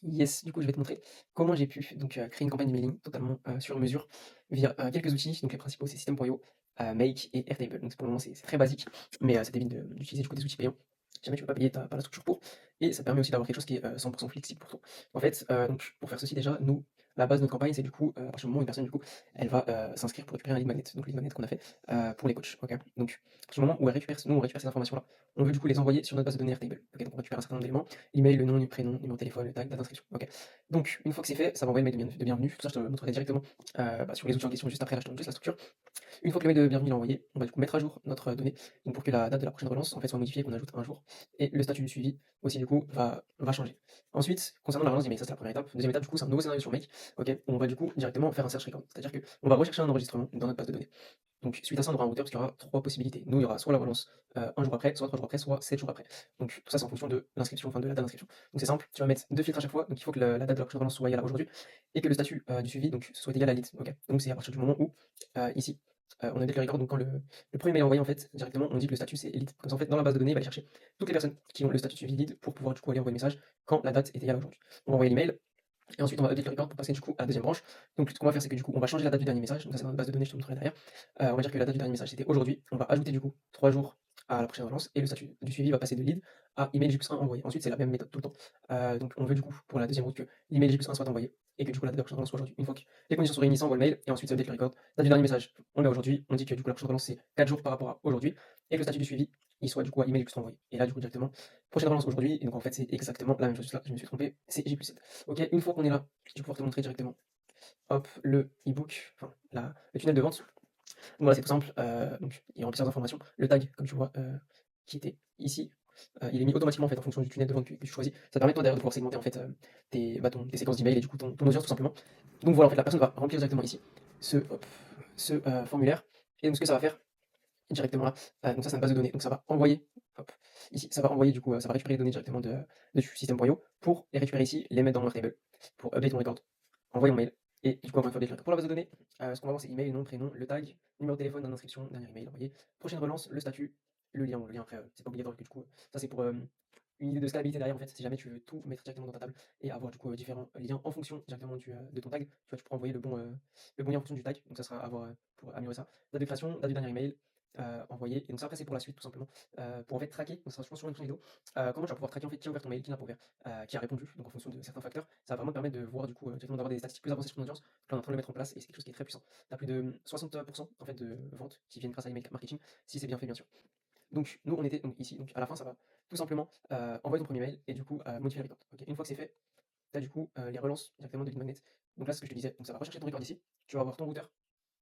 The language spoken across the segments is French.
Yes, du coup, je vais te montrer comment j'ai pu créer une campagne d'emailing totalement, sur mesure via, quelques outils. Donc les principaux, c'est System.io, Make et Airtable. Donc pour le moment, c'est très basique, mais ça t'évite d'utiliser du coup des outils payants. Si jamais tu veux pas payer, tu pas la structure pour et ça permet aussi d'avoir quelque chose qui est, 100 flexible pour toi. En fait, donc pour faire ceci déjà, nous, la base de notre campagne, c'est du coup, à partir du moment où une personne du coup, elle va, s'inscrire pour récupérer un lead magnet. Donc le lead magnet qu'on a fait, pour les coachs, OK? Donc à partir du moment où elle récupère nous, on récupère ces informations-là, on veut du coup les envoyer sur notre base de données Airtable. OK? Donc on récupère un certain nombre d'éléments. Email, le nom, le prénom, numéro de téléphone, le tag, date d'inscription. OK. Donc, une fois que c'est fait, ça va envoyer le mail de bienvenue. Tout ça, je te le montrerai directement sur les outils en question juste après. Là, je te montre juste la structure. Une fois que le mail de bienvenue est envoyé, on va du coup mettre à jour notre donnée donc pour que la date de la prochaine relance en fait soit modifiée, qu'on ajoute un jour. Et le statut du suivi aussi du coup va changer. Ensuite, concernant la relance d'email, ça c'est la première étape. Deuxième étape, du coup, c'est un nouveau scénario sur Make, ok, où on va du coup directement faire un search record. C'est-à-dire qu'on va rechercher un enregistrement dans notre base de données. Donc, suite à ça, on aura un routeur parce qu'il y aura trois possibilités. Nous, il y aura soit la relance un jour après, soit 3 jours après, soit 7 jours après. Donc, tout ça, c'est en fonction de l'inscription, enfin de la date d'inscription. Donc, c'est simple, tu vas mettre deux filtres à chaque fois. Donc, il faut que la date de la prochaine relance soit égale à aujourd'hui et que le statut du suivi donc, soit égal à lit. Ok. Donc, c'est à partir du moment où, ici, on update le record. Donc, quand le premier mail est envoyé, en fait, directement, on dit que le statut c'est lead. Comme ça, en fait, dans la base de données, il va aller chercher toutes les personnes qui ont le statut de suivi lead pour pouvoir du coup aller envoyer le message quand la date est égale à aujourd'hui. On va envoyer l'email. Et ensuite, on va update le record pour passer du coup à la deuxième branche. Donc, ce qu'on va faire, c'est que du coup, on va changer la date du dernier message. Donc, ça, c'est dans notre base de données, je te montrerai derrière. On va dire que la date du dernier message, c'était aujourd'hui. On va ajouter du coup 3 jours à la prochaine relance et le statut du suivi va passer de lead à email J+1 envoyé. Ensuite, c'est la même méthode tout le temps. Donc, on veut du coup, pour la deuxième route, que l'email J+1 soit envoyé et que du coup, la date de la prochaine relance soit aujourd'hui. Une fois que les conditions sont réunies, ça envoie le mail et ensuite, ça update le record. Date du dernier message, on l'a aujourd'hui. On dit que du coup, la prochaine relance, c'est 4 jours par rapport à aujourd'hui et que le statut du suivi, il soit du coup à email J+1 envoyé. Et là, du coup, directement, prochaine relance aujourd'hui. Et donc, en fait, c'est exactement la même chose. Là, je me suis trompé, c'est J+7. Ok, une fois qu'on est là, je vais pouvoir te montrer directement, hop, le e-book, enfin le tunnel de vente. Donc voilà, c'est tout simple. Donc il remplit plusieurs informations. Le tag, comme tu vois, qui était ici, il est mis automatiquement en fait en fonction du tunnel de vente que tu choisis. Ça te permet toi d'ailleurs de pouvoir segmenter en fait tes séquences d'emails et du coup ton audience tout simplement. Donc voilà, en fait la personne va remplir directement ici ce formulaire. Et donc ce que ça va faire directement là, donc ça c'est une base de données. Donc ça va envoyer, hop, ici, ça va envoyer du coup, ça va récupérer les données directement de system.io pour les récupérer ici, les mettre dans mon table pour update mon record, envoyer mon mail. Et du coup, encore une fois, pour la base de données, ce qu'on va voir, c'est email, nom, prénom, le tag, numéro de téléphone, date d'inscription, dernier email envoyé, prochaine relance, le statut, le lien. Bon, le lien après, c'est pas obligatoire que du coup, ça c'est pour une idée de scalabilité derrière en fait, si jamais tu veux tout mettre directement dans ta table et avoir du coup différents liens en fonction directement de ton tag, tu vois, tu pourras envoyer le bon lien en fonction du tag, donc ça sera à voir pour améliorer ça. Date de création, date du dernier email, envoyé. Et donc ça après c'est pour la suite tout simplement, pour en fait traquer, donc ça sera je pense sur une prochaine vidéo, comment tu vas pouvoir traquer en fait qui a ouvert ton mail, qui n'a pas ouvert, qui a répondu, donc en fonction de certains facteurs, ça va vraiment te permettre de voir du coup, directement d'avoir des statistiques plus avancées sur ton audience. Donc là on est en train de le mettre en place et c'est quelque chose qui est très puissant. Tu as plus de 60% en fait de ventes qui viennent grâce à l'email marketing, si c'est bien fait bien sûr. Donc nous on était donc ici, donc à la fin ça va tout simplement envoyer ton premier mail et du coup modifier le record. Ok. Une fois que c'est fait, tu as du coup les relances directement de lead magnet. Donc là c'est ce que je te disais, donc ça va rechercher ton record ici, tu vas avoir ton routeur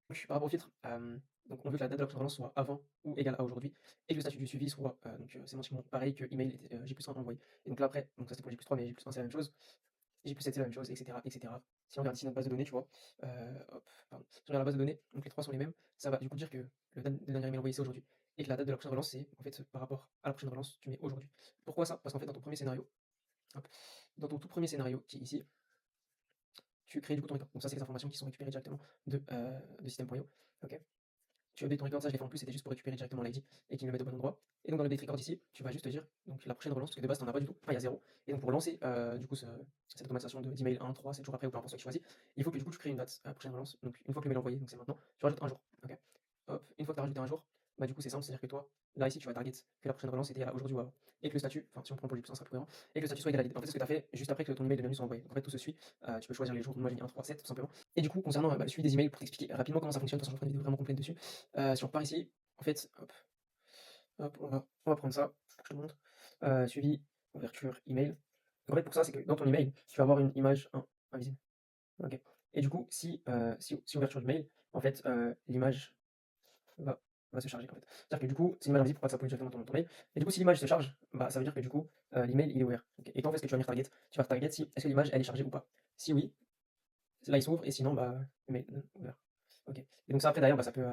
donc, par rapport au filtre, donc on veut que la date de la prochaine relance soit avant ou égale à aujourd'hui et que le statut du suivi soit sémantiquement pareil que email était, J+1 envoyé. Et donc là après, donc ça c'était pour J+3 mais J+1 c'est la même chose, J+7 c'est la même chose, etc., etc. Si on regarde ici notre base de données, tu vois, hop, pardon, si on regarde la base de données, donc les trois sont les mêmes, ça va du coup dire que le dernier email envoyé c'est aujourd'hui et que la date de la prochaine relance c'est en fait par rapport à la prochaine relance, tu mets aujourd'hui. Pourquoi ça? Parce qu'en fait dans ton premier scénario, hop, dans ton tout premier scénario qui est ici, tu crées du coup ton record. Donc ça c'est les informations qui sont récupérées directement de system.io. Ok. Tu updates ton record, ça je l'ai fait en plus, c'était juste pour récupérer directement l'ID et qu'il me le mette au bon endroit. Et donc dans le update record ici, tu vas juste te dire donc la prochaine relance, parce que de base t'en as pas du tout, enfin il y a zéro. Et donc pour lancer du coup cette automatisation d'email 1, 3, 7 jours après ou peu importe ce que tu choisis, il faut que du coup tu crées une date à la prochaine relance. Donc une fois que le mail est envoyé, donc c'est maintenant, tu rajoutes un jour. Ok. Hop, une fois que tu as rajouté un jour, bah du coup c'est simple, c'est-à-dire que toi, là ici tu vas target que la prochaine relance était à aujourd'hui ou avant. Et que le statut, enfin si on prend pour le plus, ça sera plus cohérent, et que le statut soit égal à l'ID. En fait, ce que tu as fait juste après que ton email de bienvenue soit envoyé. Donc, en fait, tout se suit. Tu peux choisir les jours, moi j'ai mis 1, 3, 7 tout simplement. Et du coup, concernant le suivi des emails, pour t'expliquer rapidement comment ça fonctionne, de toute façon, je ferai une vidéo vraiment complète dessus. Si on repart ici, en fait, hop, hop, on va prendre ça, faut que je te montre. Suivi, ouverture, email. En fait, pour ça, c'est que dans ton email, tu vas avoir une image invisible. Ok. Et du coup, si ouverture du mail, en fait, l'image va, va se charger. En fait. C'est-à-dire que du coup, c'est une image invisible pour pas que ça pollue directement ton mail. Et du coup, si l'image se charge, bah, ça veut dire que du coup, l'email il est ouvert. Ok. Et toi, en fait, ce que tu vas venir target, tu vas target si est-ce que l'image elle est chargée ou pas. Si oui, là il s'ouvre, et sinon, bah, email ouvert. Ok. Et donc ça, après, derrière, bah, ça peut,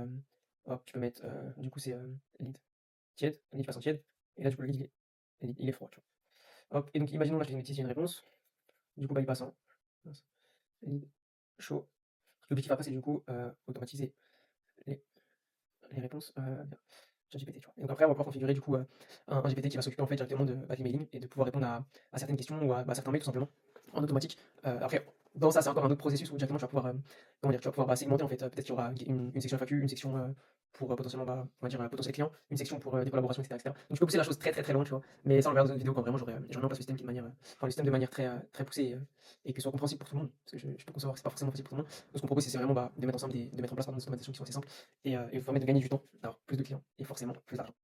hop, tu peux mettre, du coup, c'est lead tiède, lead passe en tiède, et là, du coup, le lead il est froid. Tu vois. Hop, et donc, imaginons là, je te dis une réponse, du coup, bah, il passe en mince, lead chaud. L'objectif après, c'est du coup automatiser les, les réponses via ChatGPT, tu vois. Et donc après, on va pouvoir configurer du coup un GPT qui va s'occuper en fait directement de l'emailing et de pouvoir répondre à certaines questions ou à certains mails tout simplement. en automatique. Après, dans ça, c'est encore un autre processus où directement tu vas pouvoir, comment dire, tu vas pouvoir segmenter en fait. Peut-être qu'il y aura une section FAQ, une section pour potentiellement, on va dire, potentiel client, une section pour des collaborations, etc., etc. Donc tu peux pousser la chose très très très loin, tu vois. Mais ça, on le verra dans une vidéo quand vraiment j'aurai mis en place le système, enfin, le système de manière très, très poussée et que ce soit compréhensible pour tout le monde. Parce que je peux concevoir que c'est pas forcément facile pour tout le monde. Donc ce qu'on propose, c'est vraiment de mettre ensemble de mettre en place pardon, des automatisations qui sont assez simples et vous permettre de gagner du temps, d'avoir plus de clients et forcément plus d'argent.